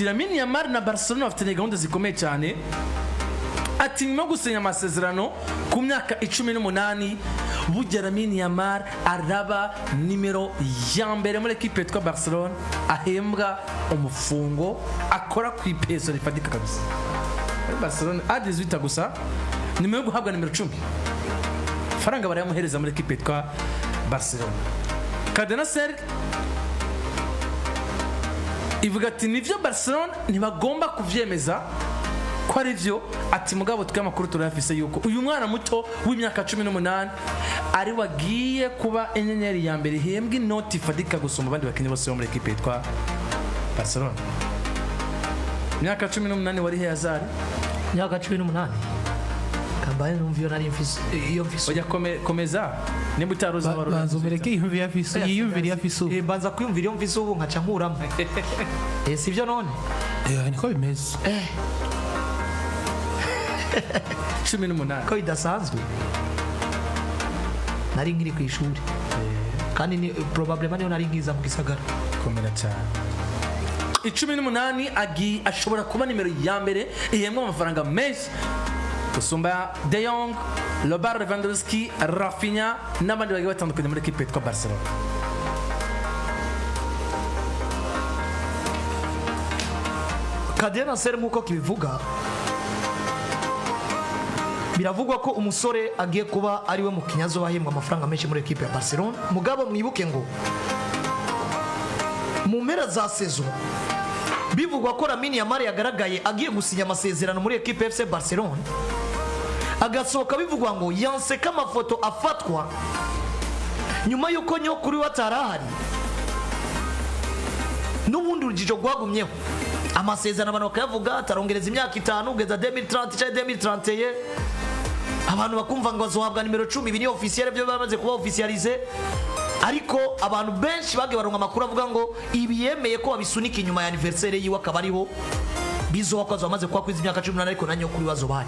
Lamine Yamal na Barcelona bafite gahunda zikomeye cyane ati nyuma gusenya amasezerano ku myaka 18 burya Lamine Yamal araba nimero ya mbere muri equipe yitwa Barcelona ahembwa umufungo akora ku ipeso rifatika kabisa Barcelona A18 gusa nimero guhabwa nimero 10 faranga barayamuhereza muri equipe yitwa Barcelona Cadenasser ivuga ati nivyo Barcelona ntibagomba kuvyemeza ko ari byo ati mugabo twamakuru turafise yuko uyu mwana muto w'imyaka 18 ari wagiye kuba enyenyeri ya mbere ihembwa inoti fadika gusoma abandi bakinyi bose bo muri equipe yitwa Barcelona imyaka 18 wari he Hazard imyaka 18 kambaye numvyo nari mfise iyo mfise oya komeza nimba utaruza barura banzomereke yumvira afise yiyumvira afise banza kwiyumvira iyo mfise ubu nkaca nkuramo sivyo none niko bimeze 18 ko idasanzwe nari nkiri ku ishuri kandi ni probablement niyo nari nkiza mu gisagara komera cyane 18 ashobora kuba nimero ya mbere ihembwa amafaranga menshi gusumba De Jong, Robert Lewandowski, Rafinha n'abandi bagiye batandukanye muri equipe yitwa Barcelona. Cadenasser nkuko kibivuga biravugwa ko umusore agiye kuba ari we mukinnyi azobahembwa amafaranga menshi muri equipe ya Barcelona. Mugabo mwibuke ngo mu mpera za saison bivugwa ko Lamine Yamal yagaragaye agiye gusinya amasezerano muri equipe FC Barcelona, agasohoka bivugwa ngo yanseka amafoto afatwa nyuma yuko nyokuri watarahari n'ubundi urujijo rwagumyeho. Amasezerano abantu bakayavuga atarongereza imyaka 5 ugeza 2030 cyangwa 2031, abantu bakumva ngo azohabwa nimero 10 bini officiel byo bamaze kuba officialize, ariko abantu benshi bagiye baronka amakuru avuga ngo ibi yemeye ko babisunika inyuma ya anniversaire yiwe akaba ariho bizokoza bamaze kuba kwiza imyaka 18 ariko nanyo kuri bazobaye.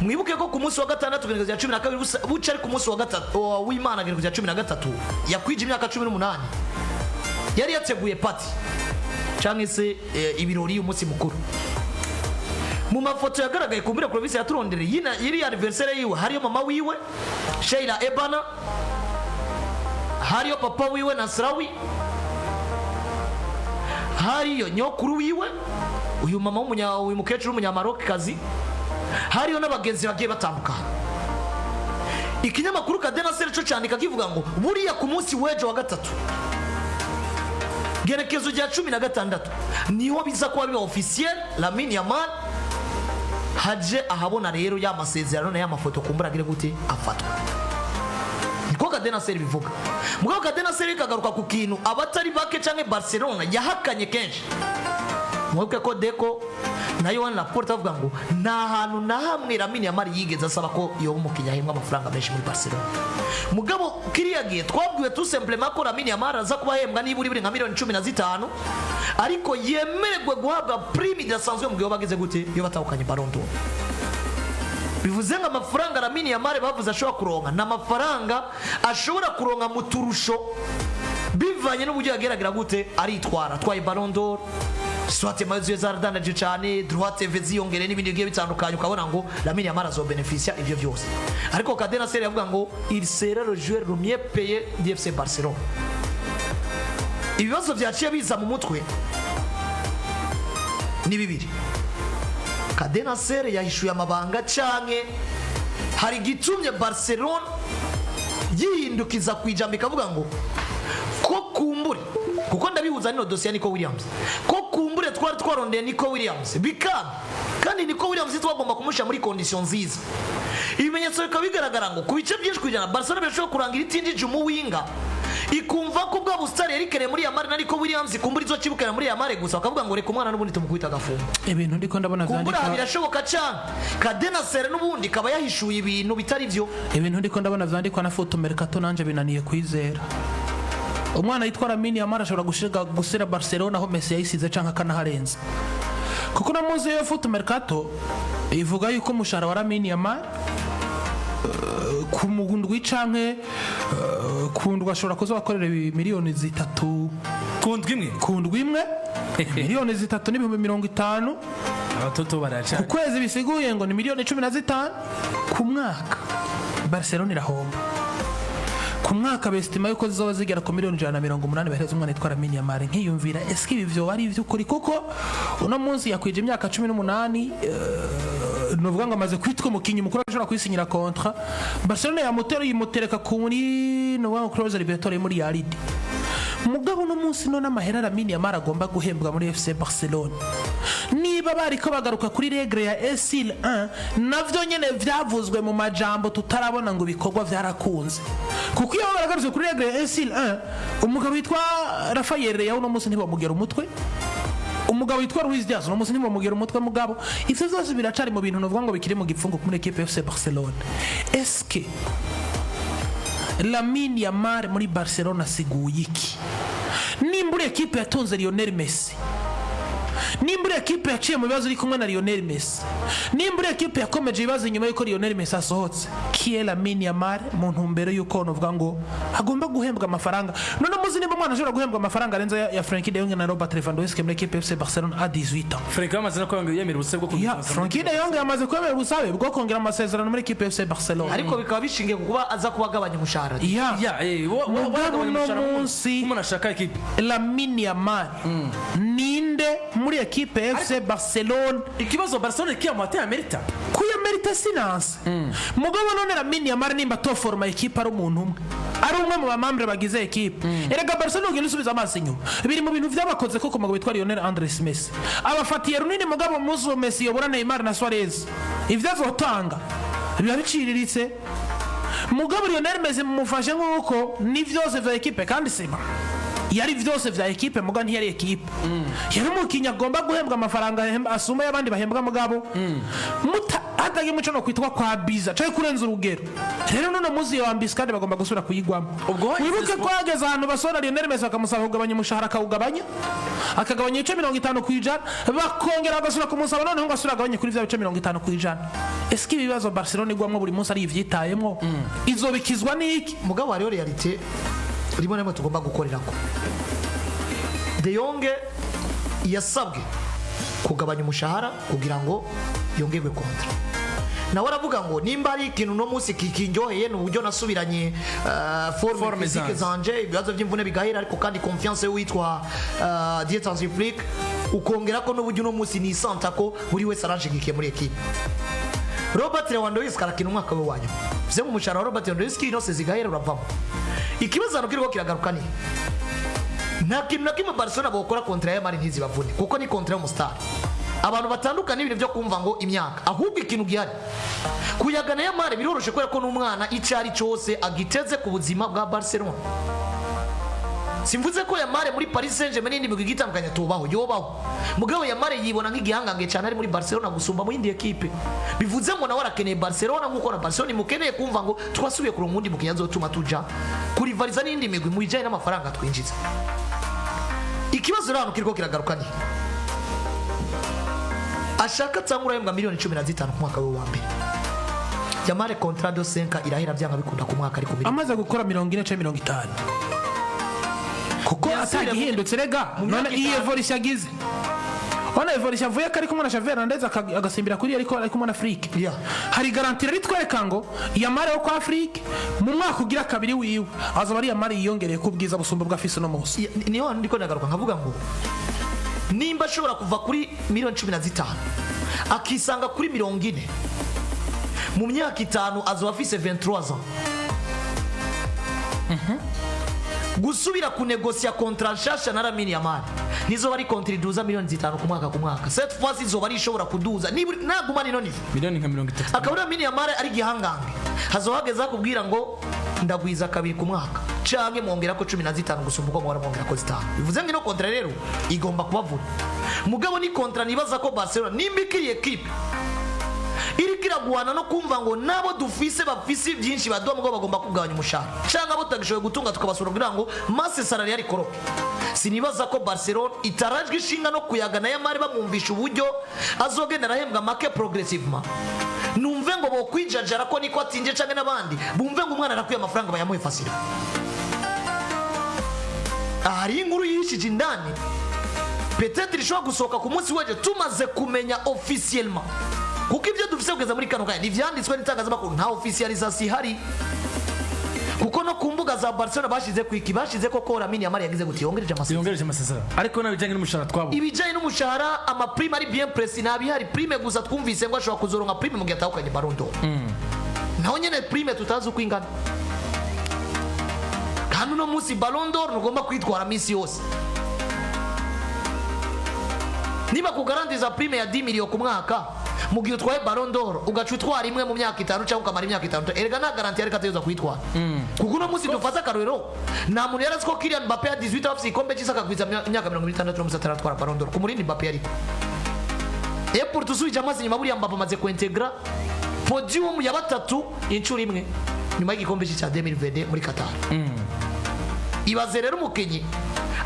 Mwibuke ko ku munsi wa gatandatu genekerezo ya 12 buca ari ku munsi wa gatatu w'Imana genekerezo ya 13 yakwije imyaka 18 yari yateguye party cyangwa se ibirori umunsi mukuru. Mu mafoto yagaragaye ku mbere province ya Turondere yiri anniversaire yiwe hariyo mama wiwe Sheila Ebana, hariyo papa wiwe Nasrawi, hariyo nyokuru wiwe uyu mama uyu mukecuru w'umunyamaroke kazi, hariyo n'abagenzi bagiye batandukana. Ikinyamakuru Cadenasser cyo cyandika kivuga ngo buriya ku munsi w'ejo wa gatatu gerekezo rya 16 niho biza kuba biba officiel Lamine Yamal haje ahabona rero ya masezerano na ya mafoto kumburagire gute afatwa. Niko Cadenasser bivuga. Mugabo Cadenasser ikagaruka ku kintu abatari bake canke Barcelona yahakanye kenshi. Mwibuke ko Deco na Yohana Laporte avuga ngo nta hantu na hamwe Lamine Yamal yigeze asaba ko yo umukinnyi ahembwa amafaranga menshi muri Barcelona. Mugabo kiriya gihe twabwiwe tout simplement ko Lamine Yamal aza kuba ahembwa niba uri nka miliyoni 15 ariko yemererwe guhabwa prime idasanzwe mu gihe bagize gute yo batahukanye Ballon d'Or. Bivuze ngo amafaranga Lamine Yamal bavuze ashobora kuronka na mafaranga ashobora kuronka mu turusho bivanye n'uburyo yageragera gute aritwara twaye Ballon d'Or, swate mazu yazardanaje cyane, droit TV ziyongere n'ibindi bigiye bitandukanye, ukabona ngo Lamine Yamal azo beneficia ivyo byose. Ariko Cadenasser yavuga ngo il sera le joueur le mieux payé du FC Barcelona. Ibibazo byaciye biza mu mutwe ni bibiri. Cadenasser yahishuye amabanga canke hari gitumye Barcelona yihindukiza kwijambo ikavuga ngo ko kumbure kuko ndabihuza nino dossier Nico Williams ko kumbure twari twarondeye Nico Williams bikaba kandi Nico Williams twagomba kumusha muri conditions nziza. Ibimenyetso bikaba bigaragara ngo ku bice byinshi kujana Barcelona bishobora kurangira itindije umuwinga ikumva ko bwa bustari yarikere muri Yamal na Nico Williams kumbura izo kibukana muri Yamal gusa bakavuga ngo reka umwana n'ubundi tumukubita agafunga. Ibintu ndiko ndabona vyandika kumbura birashoboka cyane. Cadenasser n'ubundi kaba yahishuye ibintu bitari byo. Ibintu ndiko ndabona vyandikwa na Foto Mercato nanje binaniye kwizera. Umwana yitwa Lamine Yamal ashobora gusira Barcelona aho Messi yayisize canka kanaharenza. Kuko na muze yo Foto Mercato ivuga yuko umushahara wa Lamine Yamal ku mugundwi canke kundwa ashobora kuzobakorera miliyoni 3 kundwi imwe miliyoni 3,50 abatoto baracana ku kwezi bisiguye ngo ni miliyoni 15 ku mwaka. Barcelona irahomba ku mwaka, bestima yuko zizoba zigera ku miliyoni 180 bahereza umwana yitwa Lamine Yamal. Nkiyumvira eske ibi byo ari ivy'ukuri kuko uno munsi yakwije imyaka 18, novuga ngo amaze kwitwa umukinnyi mukuru ashobora kwisinyira kontra. Barcelona yimutereka kuri novuga ngo close liberatoire muri Yaridi. Mugabo no munsi none amahera Lamine Yamal agomba guhembwa muri FC Barcelona, niba bariko bagaruka kuri regre ya ESIL 1 navyo nyene vyavuzwe mu majambo tutarabona ngo bikorwa vyarakunze, kuko iyo baragarutse kuri regre ya ESIL 1 umugabo witwa Rafael yawo no munsi ntibamugera umutwe, umugabo witwa Luis Diaz no munsi ntibamugera umutwe. Mugabo ivyo vyose biracari mu bintu novuga ngo bikiri mu gipfungo muri equipe FC Barcelona. Eske Lamine Yamal muri Barcelona siguye iki? Nimbure equipe yatonze Lionel Messi, nimbure equipe yaciye mu bibazo iri kumwe na Lionel Messi, nimbure equipe yakomeje ibibazo nyuma yuko Lionel Messi asohotse, kiye Lamine Yamal mu ntumbero yuko novuga ngo agomba guhembwa amafaranga. None muzi nimba umwana ashobora guhembwa amafaranga arenze ya Frenkie de Jong na Robert Lewandowski muri equipe FC Barcelona a 18 ans. Frenkie amaze no kwanga yemera ubusabwe bwo kongera Frenkie de Jong amaze kwemera ubusabe bwo kongera amasezerano muri equipe FC Barcelona, ariko bikaba bishingiye kuba aza kubagabanya umushahara. No munsi umuntu ashaka equipe Lamine Yamal ninde muri equipe FC Barcelona. Ikibazo Barcelona kiyamata Amerika kuya Amerika sinanse mugabo none Lamine Yamal nimba to forma equipe ari umuntu umwe, ari umwe mu bamambre bagize equipe. Erega Barcelona ngene subiza amaso inyuma biri mu bintu vyabakoze koko mugabo bitwa Lionel Andres Messi abafatiye runini mugabo muzo Messi yobora Neymar na Suarez ivyo azotanga biba biciriritse. Mugabo Lionel Messi mumufashe nkuko ni vyose vya equipe kandi sima yari vyose vya equipe muga ntiyari equipe yari umukinnyi agomba guhembwa amafaranga asuma y'abandi bahembwa mugabo muta atagi muco no kwitwa kwa biza cyo kurenza urugero. Rero none muzi yo ambiskade bagomba gusura kuyigwamo. Wibuke ko ageze ahantu basora Lionel Messi akamusaba kugabanya umushahara akawugabanya akagabanya 50% bakongera agasura kumusaba none ngo asura agabanye kuri vya 50%. Eski ibibazo Barcelona igwamwe buri munsi ari ivyitayemwo izobikizwa niki? Mugabo ari realite rimwe na rimwe tugomba gukorerako. De Jong yasabwe kugabanya umushahara kugira ngo yongerwe kontra. Nawe aravuga ngo nimba ari ikintu no munsi kikinjoheye n'uburyo nasubiranye forme physique zanje ibibazo by'imvune bigahera, ariko kandi confiance witwa Dietz Flick ukongera ko n'uburyo no munsi ni santa ko buri wese arajigikiye muri equipe. Robert Lewandowski arakina umwaka we wanyu vye mu mushahara Robert Lewandowski inose zigahera uravamo. Ikibazo kiriko kiragaruka ni nta kintu na kimwe Barcelona bokora kontra ya Mari ntizibavune kuko ni kontra y'umustar. Abantu batandukanye ibintu byo kumva ngo imyaka, ahubwo ikintu gihari kuyagana ya Mari biroroshe kubera ko n'umwana icari cyose agiteze ku buzima bwa Barcelona. Simvuze ko Yamal muri Paris Saint-Germain n'indi migwi gitandukanye tubaho yobaho, mugabo Yamal yibona nk'igihangange cyane ari muri Barcelona gusumba mu yindi equipe. Bivuze ngo nawe arakeneye Barcelona nkuko na Barcelona imukeneye kumva ngo twasubiye ku rundi mukinya azotuma tuja kurivaliza n'indi migwi mu bijanye n'amafaranga twinjiza. Ikibazo rano kiriko kiragaruka ni ashaka tsangura yembwa miliyoni 15 ku mwaka we wa mbere. Yamal contrat de 5 irahera byanga bikunda ku mwaka ariko amaze gukora 40-50 kuko atagihindutse rega none iyi evolution yagize. Ona evolution avuye kari kumwe na Xavi Hernandez agasimbira kuri ariko kumwe na Afrique. Hari garantie ritwereka ngo Yamal yo kwa Afrique mu mwaka ugira kabiri wiwe azoba ari Yamal yiyongereye kubwiza busumba bwa fisi no munsi. Niho ndiko nagaruka nkavuga ngo nimba ashobora kuva kuri miliyoni 15 akisanga kuri 40 mu myaka 5 azoba afise 23 ans. Gusubira kunegosia kontra nshasha na Lamine Yamal nizo bari kontra iduza miliyoni 5 ku mwaka. Cette fois izo bari ishobora kuduza naguma nino ni miliyoni nka 30. akabura Lamine Yamal ari gihangange hazohageza kubwira ngo ndagwiza kabiri ku mwaka canke mwongera ko 15 gusumba uko mwara mwongera ko 5. Bivuze ngo no kontra rero igomba kubavuna. Mugabo ni kontra nibaza ko Barcelona nimbikiriye equipe irikira guhana no kumva ngo nabo dufise bafise byinshi baduha mugabo bagomba kugabanya umushahara cyangwa abo tagishoboye gutunga tukabasura kugira ngo masse salariale koroke. Sinibaza ko Barcelona itarajwe ishinga no kuyagana Yamal bamwumvisha uburyo azogenda arahembwa make progressivement. Numve ngo bo kwijajara ko niko atinje canke nabandi bumve ngo umwana arakuye amafaranga bayamuhe fasira. Ari inkuru yishije indani peut-être rishobora gusohoka ku munsi weje tumaze kumenya officiellement kuko ibyo dufise kugeza muri kano kanya n'ivyanditswe n'itangazamakuru nta officialisation ihari kuko no ku mbuga za Barcelona bashize ko Lamine Yamal yagize guti yongereje amasezerano ariko nabijanye n'umushahara twabo ibijanye n'umushahara ama prime ari bien précis nabihari prime gusa twumvise ngo ashobora kuzoronka prime mu gihe atahukanye Ballon d'Or naho nyene prime tutazi uko ingana kandi no munsi Ballon d'Or ntugomba kwitwara misi yose niba kugarantiza prime ya 10 million ku mwaka mu gihe utwaye Ballon d'Or ugaca utwara imwe mu myaka 5 cyangwa ukamara imyaka 5 erega nta garanti ariko ateza kwitwara kuko no munsi dufata karero nta muntu yarazi ko Kylian Mbappé ya 18 afite ikombe cy'isaka kwiza imyaka 26 no musatara atwara Ballon d'Or ku Muri Mbappé ariko pour tusuije amazi nyuma buriya Mbappé amaze kwintegra podium ya batatu inshuro imwe nyuma y'igikombe cya 2022 muri Qatar ibaze rero umukinnyi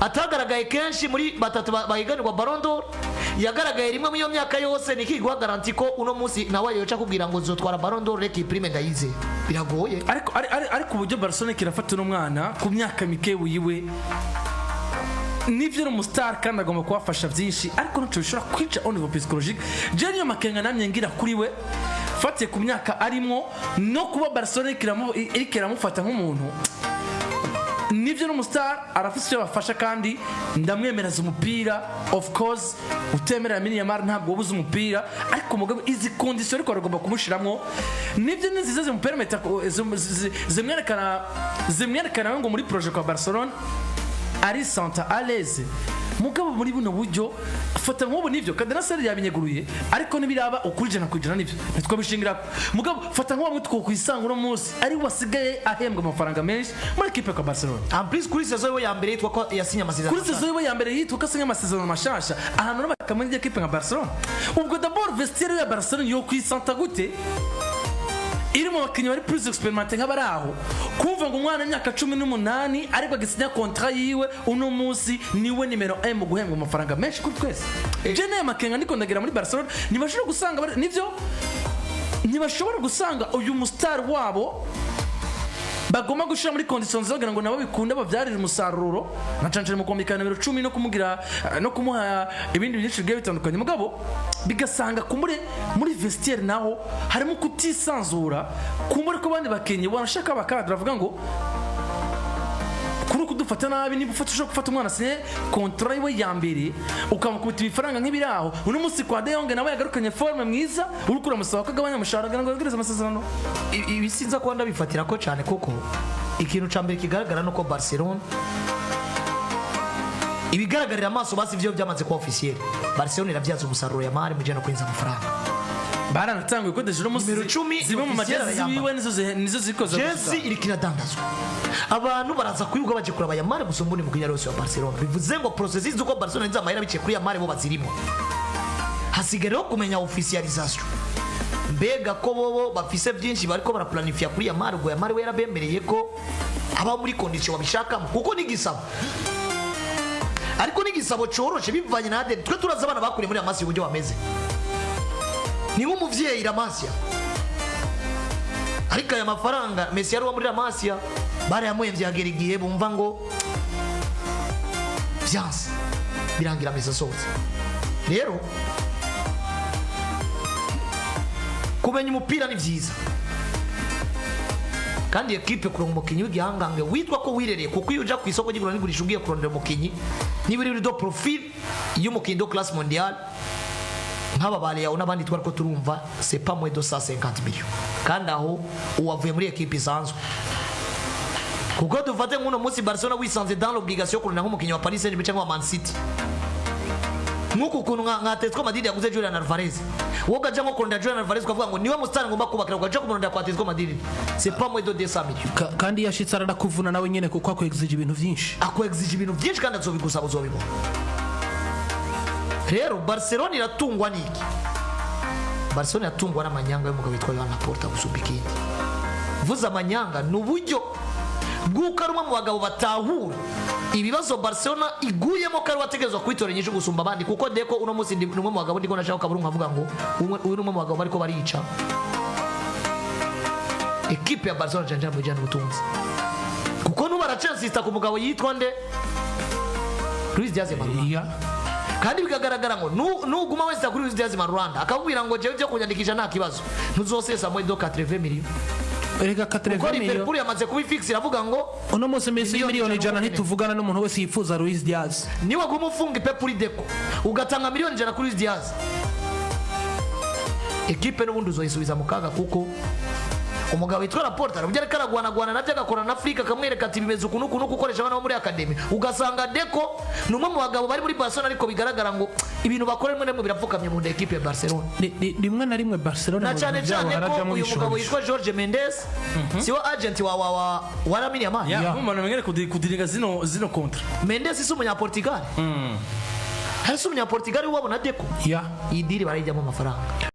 atagaragaye kenshi muri batatu bahiganirwa Ballon d'Or yagaragaye rimwe mu myaka yose nikigwa garanti ko uno munsi nawe yoca kugira ngo zotwara Ballon d'Or reki prime ndayize biragoye ariko uburyo Barcelona kirafata n'umwana ku myaka mike wiwe nivyo mu star kandi agomba kubafasha byinshi ariko nacyo bishobora kwica au niveau psychologique je niyo makenga namye ngira kuri we fatiye ku myaka arimo no kuba Barcelona ikiramufata nk'umuntu nivyo n'umustar arafise icyo bafasha kandi ndamwemereza umupira of course utemera Lamine Yamal ntabwo wabuze umupira ariko mugabo izi condition ariko aragomba kumushiramwo nivyo nizize zimupermeta zimwerekana ngo muri projet kwa Barcelona ari santa à l'aise mugabo muri buno buryo fata nk'ubu nivyo kandi naseri yabinyeguruye ariko nibiraba ukurijana kujana nivyo nitwabishingira mugabo fata nk'ubu two kwisanga uno munsi ari wasigaye ahembwa amafaranga menshi muri equipe ya Barcelona en plus kuri saison ya mbere yitwa ko yasinya amasezerano kuri saison ya mbere yitwa ko asinya amasezerano mashasha ahantu n'abakamenya equipe ya Barcelona ubwo d'abord vestiaire ya Barcelona yo kwisanta gute irimo abakinnyi bari plus experimenté nk'abari aho kumva ngo umwana w'imyaka 18 ariko agisinya contrat yiwe uno munsi niwe nimero 1 mu guhembwa amafaranga menshi kuri twese je naye makenga ndiko ndagira muri Barcelona ntibashobora gusanga nivyo ntibashobora gusanga uyu mustar wabo bagomba gushira muri conditions zo ngo nabo bikunda bavyarira umusaruro nacanjere mu kombikana 10 no kumugira no kumuha ibindi byinshi bigiye bitandukanye mugabo bigasanga kumure muri vestiaire naho harimo kutisanzura kumure ko bandi bakenye barashaka bakadra bavuga ngo kuri kudufata nabi niba ufatishije gufata umwana sinye contrat iwe ya mbere ukamukubita ibifaranga nk'ibiraho uno munsi kwa De Jong nawe yagarukanye forme mwiza urukura musaba kagabanya umushahara ngo yagereza amasezerano ibisinza ko ndabifatira ko cyane koko ikintu cyambere kigaragara nuko Barcelona ibigaragarira amaso basi byo byamaze ku officiel Barcelona iravyaza umusaruro ya mari mujana kwinza amafaranga baranatangwe ko deje no munsi zimwe mu majezi ziwe nizo zikoza Jesse irikira dandazwa abantu baraza kuyuga baje kuraba ya mari gusumba ni mukinya rose wa Barcelona bivuze ngo processes uko Barcelona nzamahera bice kuri ya mari bo bazirimo hasigara kumenya officialisation mbega ko bobo bafise byinshi bariko baraplanifia kuri ya mari go ya mari we yarabembereye ko aba muri condition babishaka kuko nigisaba ariko nigisabo coroshe bivanye na Adel twe turaza abana bakuriye muri amasi uburyo bameze ni nk'umuvyeyi Ramasya ariko aya mafaranga Messi yari wa muri Ramasya bare yamuhemvye hagera igihe bumva ngo vyanse birangira Messi sose rero kumenya umupira ni vyiza kandi equipe kuronga umukinyi w'igihangange witwa ko wirereye kuko iyo uja ku isoko ry'igura n'igurisha ugiye kurondera umukinyi niba uri do profil y'umukinyi do classe mondiale nk'aba bale yawe n'abandi twari ko turumva c'est pas moins de 150 millions kandi aho uwavuye muri equipe isanzwe kuko dufate nk'uno munsi Barcelona wisanze dans l'obligation kurondera nk'umukinyi wa Paris Saint-Germain cyangwa Man City nk'uko kuntu Atletico Madrid yaguze Julian Alvarez woga jya nko kurondera Julian Alvarez ukavuga ngo niwe musitari ngomba kubakira ugaja kumurondera kwa Atletico Madrid c'est pas moins de 200 millions kandi yashitse aranakuvuna nawe nyene kuko akwexige ibintu byinshi kandi azobigusaba uzobibona rero Barcelona iratungwa niki Barcelona yatungwa n'amanyanga y'umugabo witwa Joan Laporta gusumba ikindi vuza amanyanga n'uburyo bw'uko arumwe mu bagabo batahura ibibazo Barcelona iguyemo kari wategezwa kwitoranya ijo gusumba abandi kuko deko uno munsi ndi umwe mu bagabo ndiko nashaka kaburungu avuga ngo uyu umwe mu bagabo bariko barica equipe ya Barcelona janja mu jana ubutunzi kuko nuba aracensista ku mugabo yitwa nde Luis Diaz Balma kandi bikagaragara ngo nuguma wese kuri Luis Diaz mu Rwanda akakubwira ngo jewe byo kunyandikisha nta kibazo ntuzosesa muri do 80 millions erega 80 millions Liverpool yamaze kubifix iravuga ngo uno munsi Messi miliyoni 100 ntituvugana n'umuntu wese yifuza Luis Diaz niwe gumufunga Pep kuri Deco ugatanga miliyoni 100 kuri Luis Diaz ekipe n'ubundi uzoyisubiza mu kaga kuko umugabo witwa Laporte arabujya karagwana nabyo agakora na Afrika kamwereka ati bimeze ukuntu gukoresha abana bo muri academy ugasanga Deco numwe mu bagabo bari muri Barcelona ariko bigaragara ngo ibintu bakora rimwe nemwe birapfukamye mu equipe ya Barcelona rimwe na rimwe Barcelona na cyane ko uyu mugabo witwa Jorge Mendes siwo agent wa Lamine Yamal umuntu amenyere kudiringa zino kontra Mendes si umunyaportugal hari si umunyaportugal wabona Deco ya idiri barayijyamo amafaranga